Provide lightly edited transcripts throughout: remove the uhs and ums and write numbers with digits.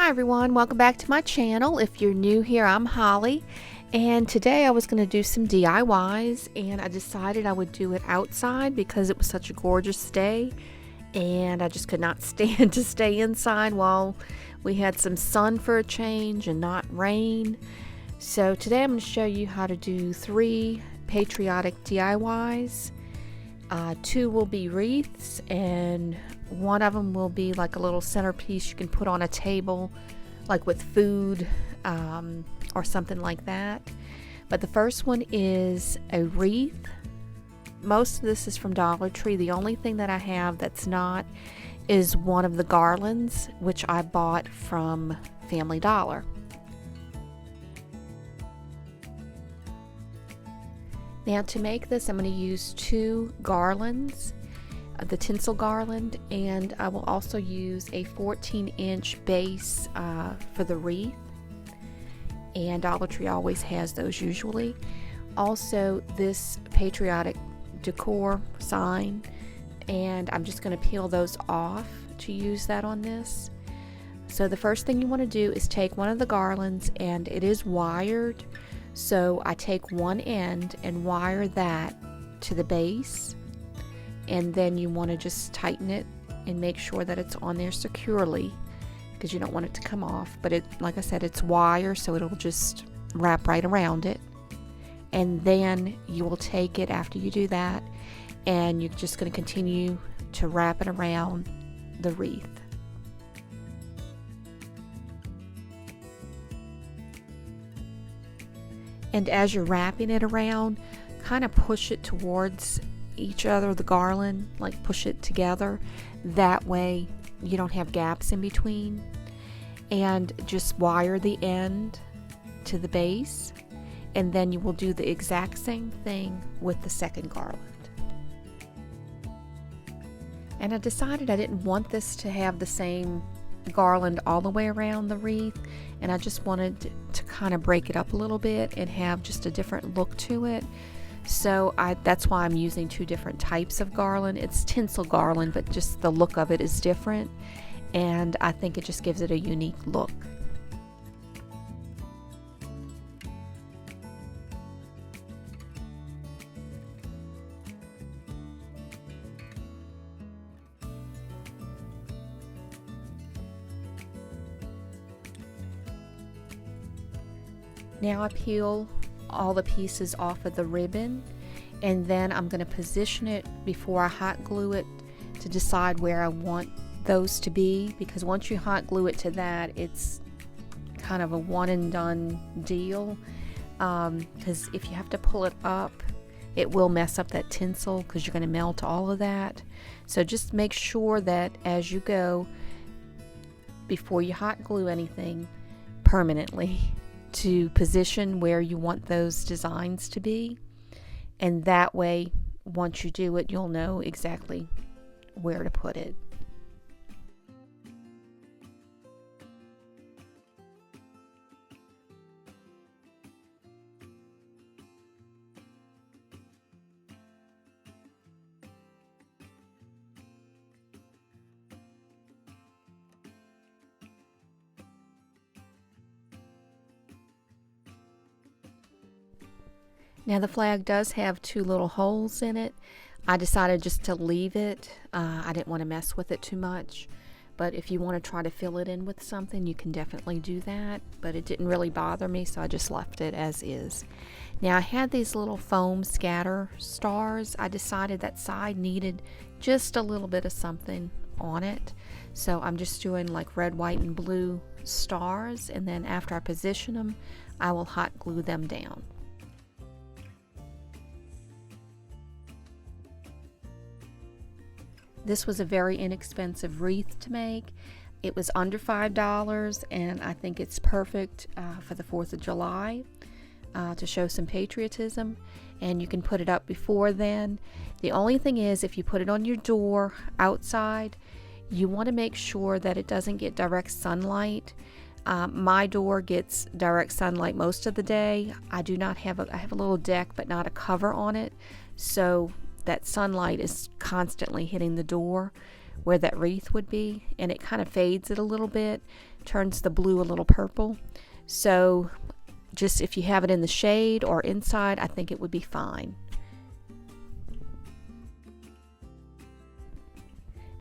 Hi everyone, welcome back to my channel. If you're new here, I'm Holly, and today I was going to do some DIYs, and I decided I would do it outside because it was such a gorgeous day and I just could not stand to stay inside while we had some sun for a change and not rain. So today I'm going to show you how to do 3 patriotic DIYs. 2 will be wreaths, and one of them will be like a little centerpiece you can put on a table, like with food or something like that. But the first one is a wreath. Most of this is from Dollar Tree. The only thing that I have that's not is one of the garlands, which I bought from Family Dollar. Now to make this, I'm going to use 2 garlands, the tinsel garland, and I will also use a 14-inch base for the wreath, and Dollar Tree always has those usually. Also this patriotic decor sign, and I'm just going to peel those off to use that on this. So the first thing you want to do is take one of the garlands, and it is wired. So I take one end and wire that to the base, and then you want to just tighten it and make sure that it's on there securely because you don't want it to come off. But it, like I said, it's wire, so it'll just wrap right around it. And then you will take it after you do that, and you're just going to continue to wrap it around the wreath. And as you're wrapping it around, kind of push it towards each other, the garland, like push it together. That way you don't have gaps in between. And just wire the end to the base. And then you will do the exact same thing with the second garland. And I decided I didn't want this to have the same garland all the way around the wreath, and I just wanted to kind of break it up a little bit and have just a different look to it. So that's why I'm using 2 different types of garland. It's tinsel garland, but just the look of it is different, and I think it just gives it a unique look. Now I peel all the pieces off of the ribbon, and then I'm going to position it before I hot glue it to decide where I want those to be, because once you hot glue it to that, it's kind of a one and done deal, because if you have to pull it up, it will mess up that tinsel because you're going to melt all of that. So just make sure that as you go, before you hot glue anything permanently, to position where you want those designs to be, and that way once you do it, you'll know exactly where to put it. Now the flag does have 2 little holes in it. I decided just to leave it. I didn't want to mess with it too much. But if you want to try to fill it in with something, you can definitely do that. But it didn't really bother me, so I just left it as is. Now I had these little foam scatter stars. I decided that side needed just a little bit of something on it. So I'm just doing like red, white, and blue stars. And then after I position them, I will hot glue them down. This was a very inexpensive wreath to make. It was under $5, and I think it's perfect for the 4th of July to show some patriotism. And you can put it up before then. The only thing is, if you put it on your door outside, you want to make sure that it doesn't get direct sunlight. My door gets direct sunlight most of the day. I have a little deck, but not a cover on it. So that sunlight is constantly hitting the door where that wreath would be, and it kind of fades it a little bit. turns the blue a little purple. So just if you have it in the shade or inside, I think it would be fine.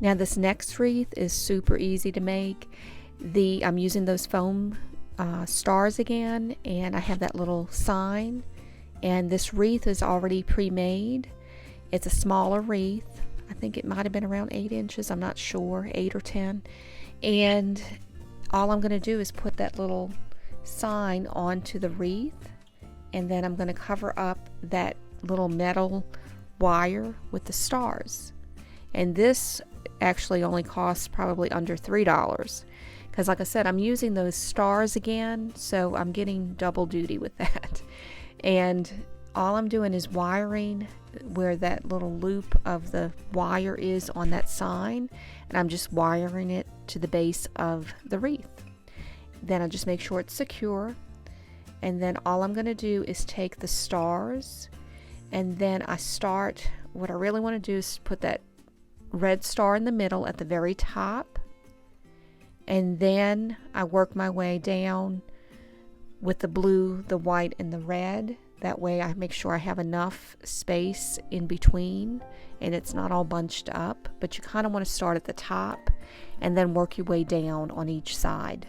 Now this next wreath is super easy to make. I'm using those foam stars again, and I have that little sign, and this wreath is already pre-made. It's a smaller wreath. I think it might have been around 8 inches, I'm not sure, 8 or 10. And all I'm going to do is put that little sign onto the wreath, and then I'm going to cover up that little metal wire with the stars. And this actually only costs probably under $3, because like I said, I'm using those stars again, so I'm getting double duty with that. And all I'm doing is wiring where that little loop of the wire is on that sign, and I'm just wiring it to the base of the wreath. Then I just make sure it's secure, and then all I'm going to do is take the stars, and then what I really want to do is put that red star in the middle at the very top, and then I work my way down with the blue, the white, and the red. That way I make sure I have enough space in between and it's not all bunched up, but you kind of want to start at the top and then work your way down on each side.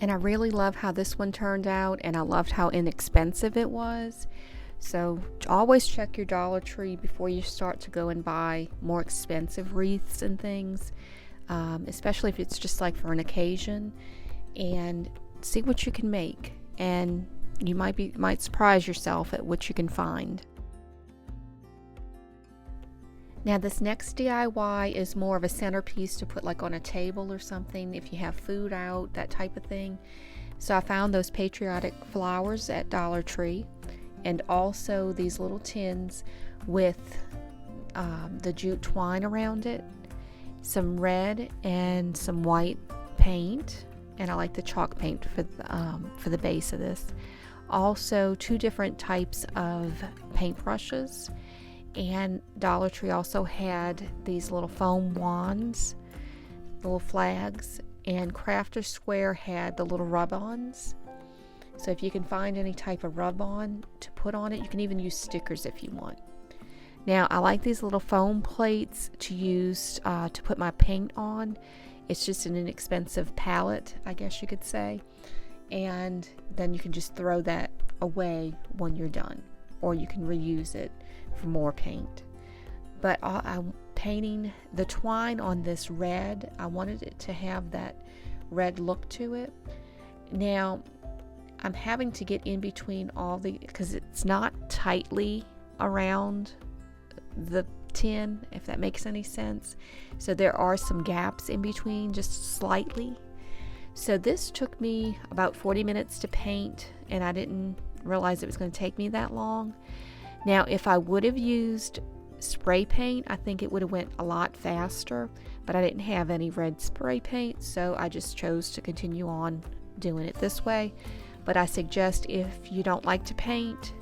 And I really love how this one turned out, and I loved how inexpensive it was. So always check your Dollar Tree before you start to go and buy more expensive wreaths and things, especially if it's just like for an occasion, and see what you can make. And you might surprise yourself at what you can find. Now this next DIY is more of a centerpiece to put like on a table or something if you have food out, that type of thing. So I found those Patriotic flowers at Dollar Tree, and also these little tins with the jute twine around it, some red and some white paint, and I like the chalk paint for the base of this. Also 2 different types of paintbrushes. And Dollar Tree also had these little foam wands, little flags, and Crafter Square had the little rub-ons. So if you can find any type of rub-on to put on it, you can even use stickers if you want. Now I like these little foam plates to use to put my paint on. It's just an inexpensive palette, I guess you could say. And then you can just throw that away when you're done, or you can reuse it for more paint. But I'm painting the twine on this red. I wanted it to have that red look to it. Now I'm having to get in between because it's not tightly around the tin, if that makes any sense. So there are some gaps in between, just slightly. So this took me about 40 minutes to paint, and I didn't realize it was going to take me that long. Now if I would have used spray paint, I think it would have went a lot faster, but I didn't have any red spray paint, so I just chose to continue on doing it this way. But I suggest if you don't like to paint,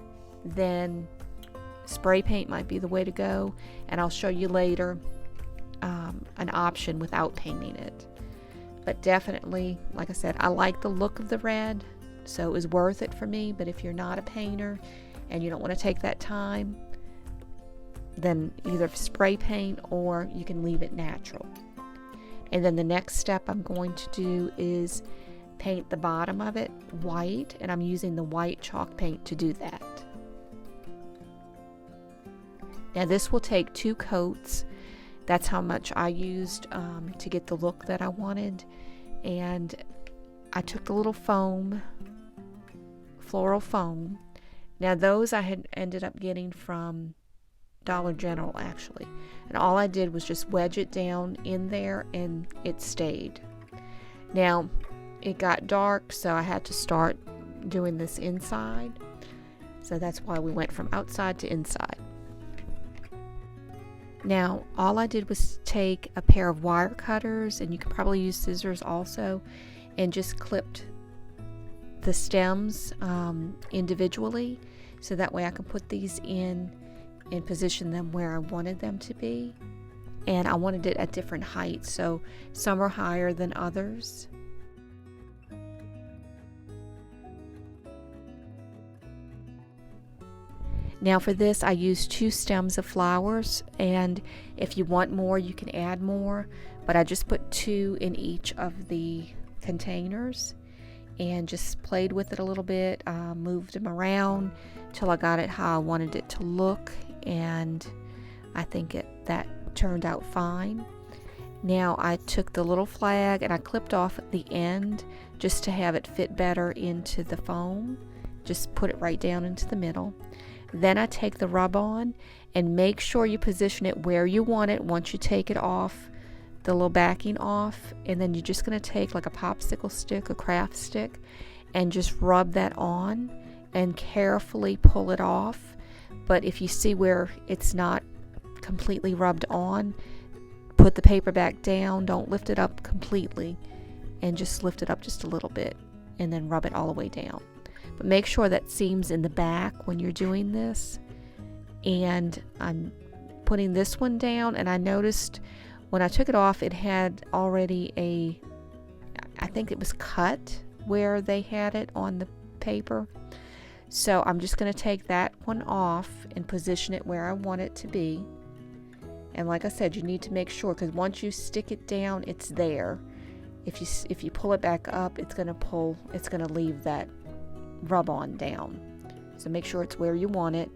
then spray paint might be the way to go, and I'll show you later an option without painting it. But definitely, like I said, I like the look of the red, so it was worth it for me. But if you're not a painter and you don't want to take that time, then either spray paint or you can leave it natural. And then the next step I'm going to do is paint the bottom of it white, and I'm using the white chalk paint to do that. Now this will take 2 coats. That's how much I used to get the look that I wanted. And I took the little foam, floral foam. Now those I had ended up getting from Dollar General actually, and all I did was just wedge it down in there and it stayed. Now it got dark, so I had to start doing this inside, so that's why we went from outside to inside. Now all I did was take a pair of wire cutters, and you can probably use scissors also, and just clipped the stems individually, so that way I can put these in and position them where I wanted them to be. And I wanted it at different heights, so some are higher than others. Now for this I used 2 stems of flowers, and if you want more you can add more, but I just put 2 in each of the containers and just played with it a little bit, moved them around till I got it how I wanted it to look, and I think that turned out fine. Now I took the little flag and I clipped off the end just to have it fit better into the foam. Just put it right down into the middle. Then I take the rub-on and make sure you position it where you want it once you take it off, the little backing off, and then you're just going to take like a popsicle stick, a craft stick, and just rub that on and carefully pull it off. But if you see where it's not completely rubbed on, put the paper back down, don't lift it up completely, and just lift it up just a little bit and then rub it all the way down. But make sure that seam's in the back when you're doing this. And I'm putting this one down, and I noticed when I took it off it had already I think it was cut where they had it on the paper. So I'm just going to take that one off and position it where I want it to be. And like I said, you need to make sure, because once you stick it down, it's there. If you pull it back up, it's going to leave that rub on down. So make sure it's where you want it.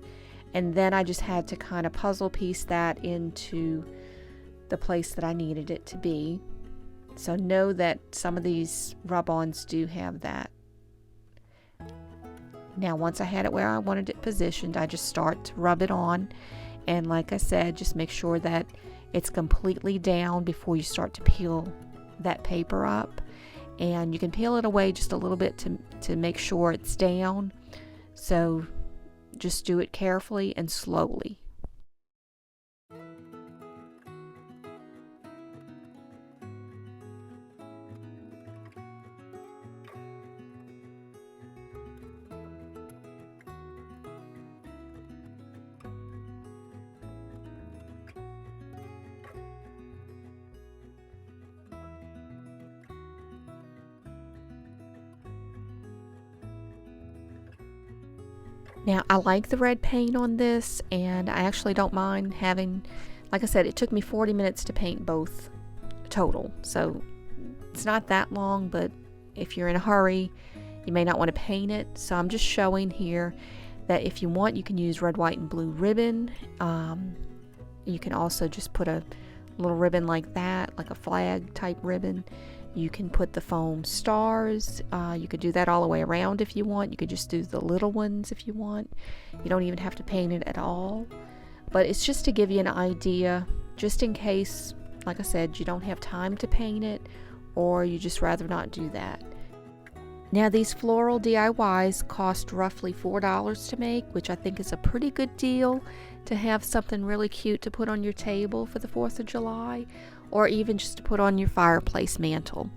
And then I just had to kind of puzzle piece that into the place that I needed it to be. So know that some of these rub-ons do have that. Now once I had it where I wanted it positioned, I just start to rub it on. And like I said, just make sure that it's completely down before you start to peel that paper up. And you can peel it away just a little bit to make sure it's down. So just do it carefully and slowly. Now I like the red paint on this, and I actually don't mind having, like I said, it took me 40 minutes to paint both total, so it's not that long, but if you're in a hurry you may not want to paint it. So I'm just showing here that if you want, you can use red, white, and blue ribbon. You can also just put a little ribbon like that, like a flag type ribbon. You can put the foam stars. You could do that all the way around if you want. You could just do the little ones if you want. You don't even have to paint it at all. But it's just to give you an idea, just in case, like I said, you don't have time to paint it, or you just rather not do that. Now these floral DIYs cost roughly $4 to make, which I think is a pretty good deal to have something really cute to put on your table for the 4th of July, or even just to put on your fireplace mantle.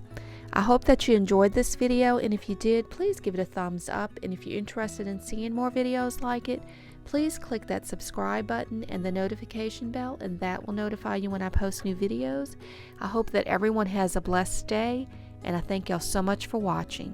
I hope that you enjoyed this video, and if you did, please give it a thumbs up, and if you're interested in seeing more videos like it, please click that subscribe button and the notification bell, and that will notify you when I post new videos. I hope that everyone has a blessed day, and I thank y'all so much for watching.